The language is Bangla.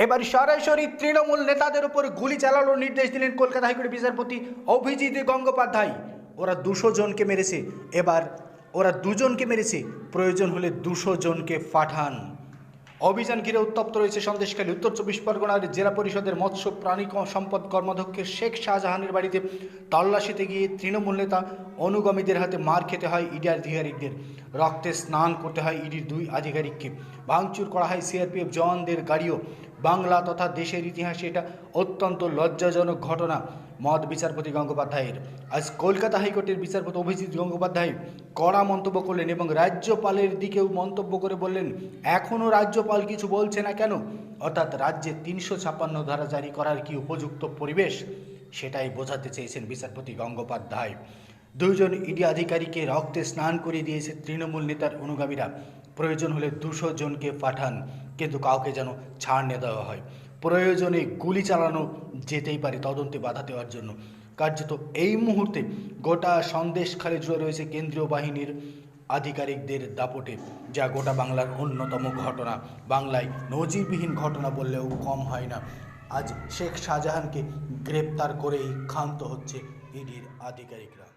এবার সরাসরি তৃণমূল নেতাদের উপর গুলি চালানোর নির্দেশ দিলেন কলকাতা হাইকোর্টের বিচারপতি অভিজিৎ গঙ্গোপাধ্যায়। ওরা 200 জনকে মেরেছে, এবার ওরা 2 জনকে মেরেছে, প্রয়োজন হলে 200 জনকে পাঠান। অভিযান ঘিরে উত্তপ্ত রয়েছে সন্দেশখালী। উত্তর 24 পরগনার জেলা পরিষদের মৎস্য প্রাণী সম্পদ কর্মাধ্যক্ষ শেখ শাহজাহানের বাড়িতে তল্লাশিতে গিয়ে তৃণমূল নেতা অনুগামীদের হাতে মার খেতে হয় ইডি আধিকারিকদের। রক্তে স্নান করতে হয় ইডির 2 আধিকারিককে। ভাঙচুর করা হয় সিআরপিএফ জওয়ানদের গাড়িও। বাংলা তথা দেশের ইতিহাসে এটা অত্যন্ত লজ্জাজনক ঘটনা মত বিচারপতি গঙ্গোপাধ্যায়ের। আজ কলকাতা হাইকোর্টের বিচারপতি অভিজিৎ গঙ্গোপাধ্যায় কড়া মন্তব্য করলেন এবং রাজ্যপালের দিকেও মন্তব্য করে বললেন, এখনও রাজ্যপাল কিছু বলছে না কেন? অর্থাৎ রাজ্যে 356 ধারা জারি করার কি উপযুক্ত পরিবেশ, সেটাই বোঝাতে চেয়েছেন বিচারপতি গঙ্গোপাধ্যায়। 2 জন ইডি আধিকারিককে রক্তে স্নান করিয়ে দিয়েছে তৃণমূল নেতার অনুগামীরা। প্রয়োজন হলে 200 জনকে পাঠান, কিন্তু কাউকে যেন ছাড় না দেওয়া হয়। প্রয়োজনে গুলি চালানো যেতেই পারে তদন্তে বাধা দেওয়ার জন্য। কার্যত এই মুহূর্তে গোটা সন্দেশখালী জুড়ে রয়েছে কেন্দ্রীয় বাহিনীর আধিকারিকদের দাপটে, যা গোটা বাংলার অন্যতম ঘটনা। বাংলায় নজিরবিহীন ঘটনা বললেও কম হয় না। আজ শেখ শাহজাহানকে গ্রেপ্তার করেই ক্ষান্ত হচ্ছে ইডির আধিকারিকরা।